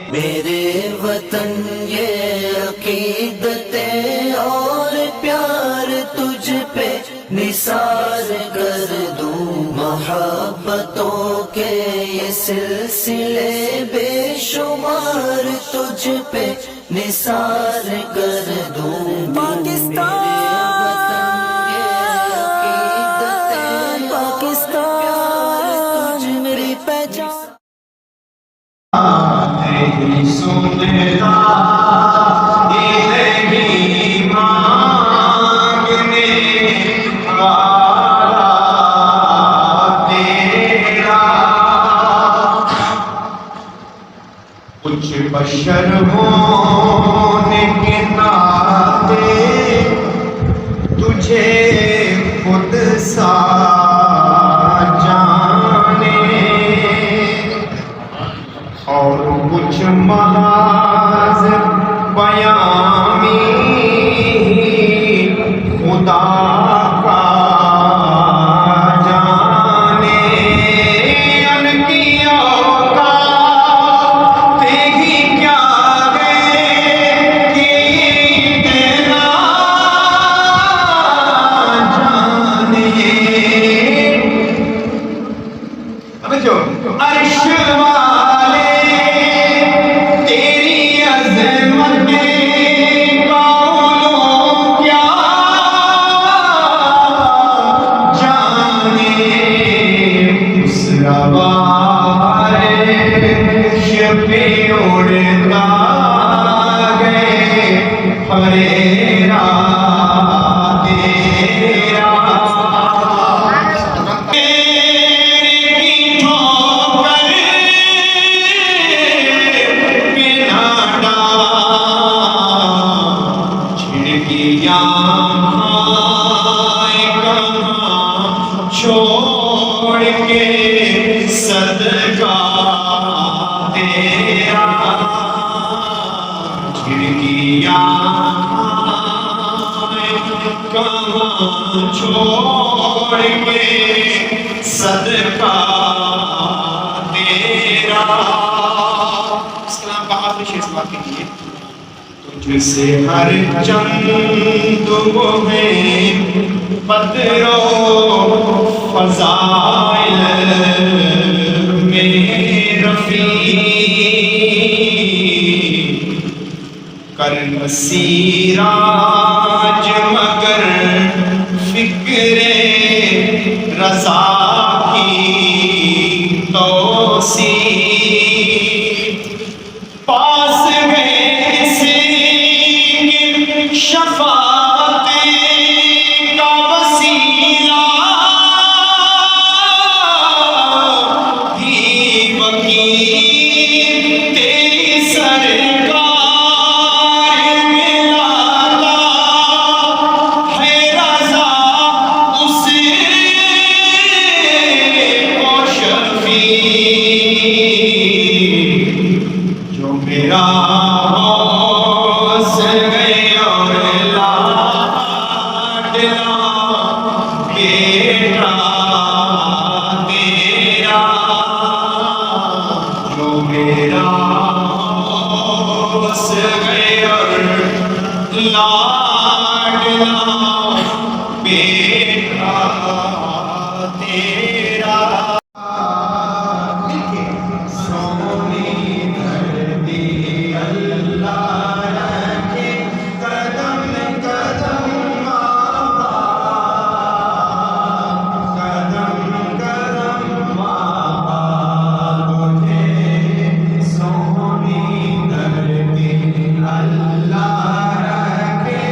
मेरे वतन ये अकीदते और प्यार तुझ पे निसार कर दूं, मोहब्बतों के ये सिलसिले बेशुमार तुझ पे निसार कर दूं। पाकिस्तान मेरी पहचान। सुनता मांगने वाला तेरा, कुछ बशर होने के नाते तुझे खुद सा जाने, और कुछ महाज बयामी खुदा का जाने, अनकी औकात तेरी क्या है कि इतना जाने। अब जो अर्श उड़ता गए फरेरा तेरा, तेरी ठोकर बिना छिड़कियां छोड़ के सदका तेरा, खिड़कियां कहाँ छोड़ के सदका तेरा। इस्लाम का आखिरी शेर समाप्त कीजिए। तुझसे हर चंद वो है बदरो फजाइल में रफी, कर सीराज मगर फिक्रे रज़ा की तोसी, पास गए से शफाअत का वसीला भी वकील तेरी सरकार मिलाता है रज़ा उसे को शफी, जो मेरा बेटा तेरा, जो मेरा बस गया लाडला बेटा तेरा। सोनी धरती अल्लाह रखे कदम कदम अल्लाह रखे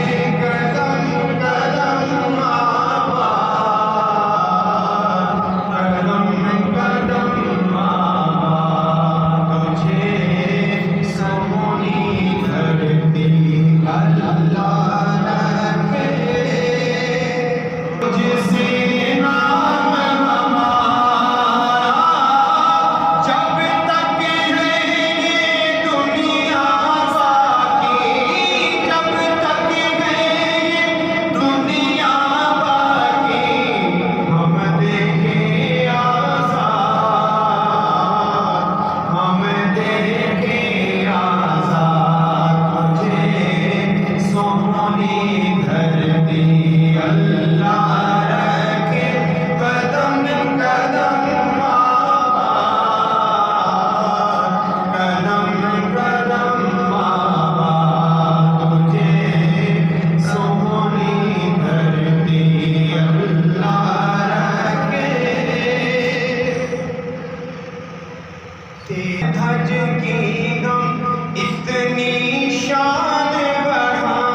हज की हम इतनी शान बढ़ाएं,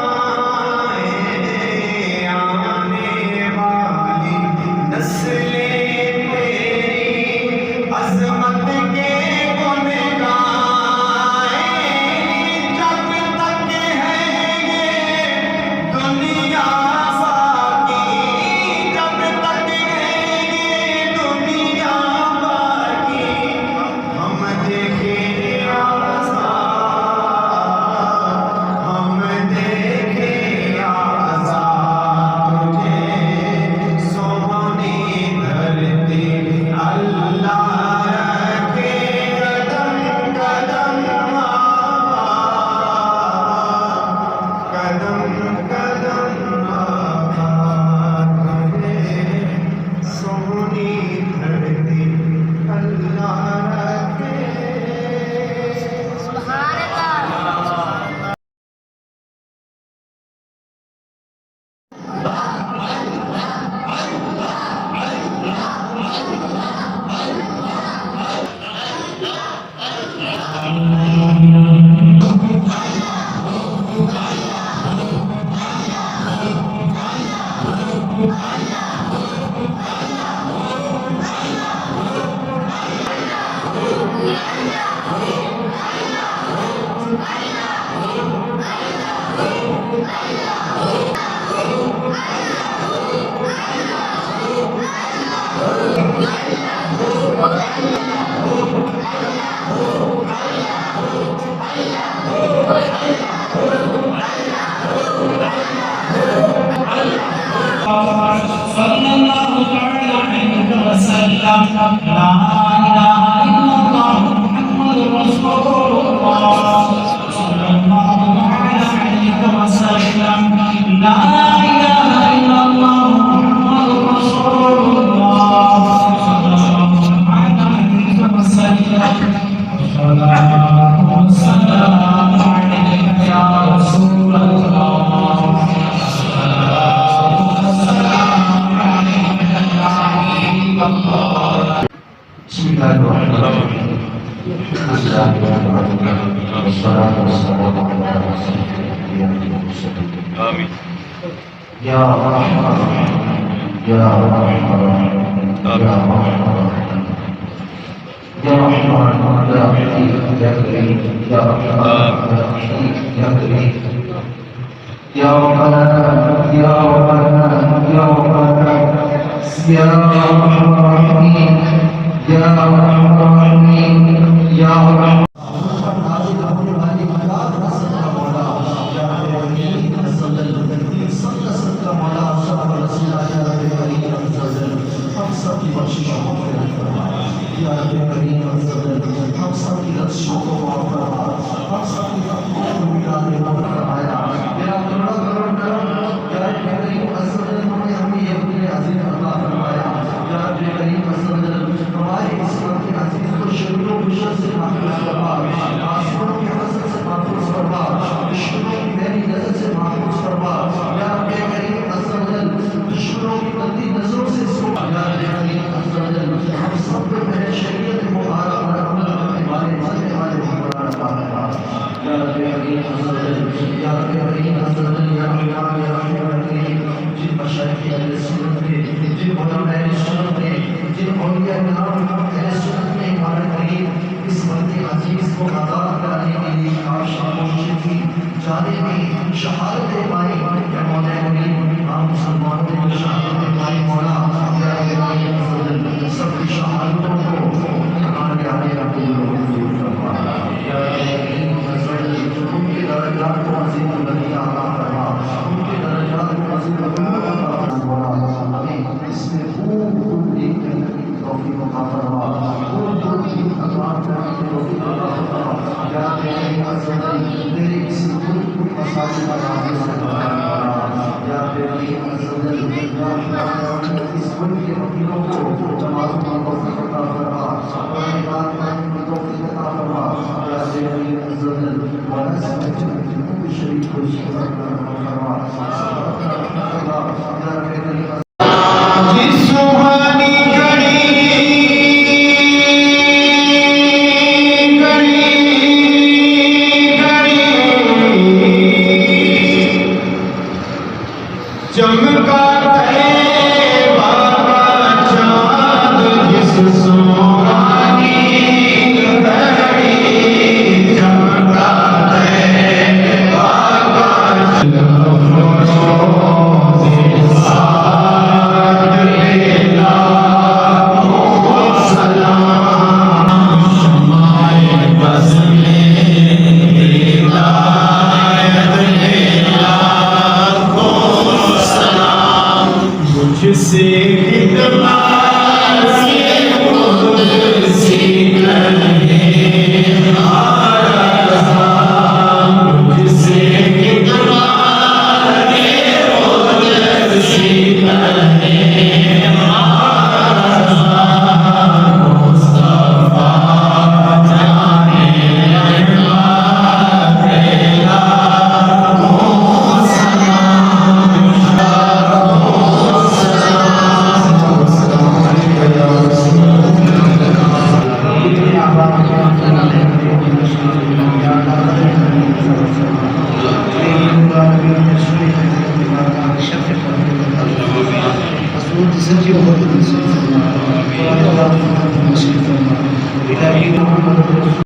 आने वाली नस्लें तेरी अज़मत के गुण गाएं। जब तक है ये दुनिया बाकी, जब तक है ये दुनिया बाकी, हम देखेंगे आज़ाद, हम देखेंगे आज़ाद तुझे, सोनी धरती अल्लाह रखे कदम कदम कदम कदम तुझे, सोनी धरती अल्लाह रखे। सल्लल्लाहु तआला अलैहि वसल्लम ला इलाहा इल्लल्लाह मुहम्मदुर रसूलुल्लाह सल्लल्लाहु तआला अलैहि वसल्लम ला इलाहा इल्लल्लाह मुहम्मदुर रसूलुल्लाह सल्लल्लाहु तआला अलैहि वसल्लम सल्लल्लाहु वसल्लम अलैका या रसूलल्लाह। آمين يا رحمن يا رحمن يا رحمن يا رحمن يا رحيم يا كريم يا رحمن يا رحيم يا كريم يا ربنا يا ربنا يا ربنا يا رحمن الرحيم يا رحمن الرحيم يا رحمن शहादत पाई मुसलमानों ने शहादत पाई मौला सब शहादतों को आगे आगे मंजूर फरमा उनके दर्जात को अज़ीम बुलंदी अता फरमा उनके दर्जात को अज़ीम बुलंदी अता फरमा हमें इसमें खूब देखने की तौफीक अता फरमा खूब की अता करने की तौफीक अता फरमा या तेरे किसी मसाले का नाज़िल फरमा या तेरी अज़ल या इस कुल के वकीलों को जमात में तौफीक अता फरमा और बात में तौफीक अता फरमा या तेरी अज़ल व नस्ल शरीक को शिफा फरमा या तेरी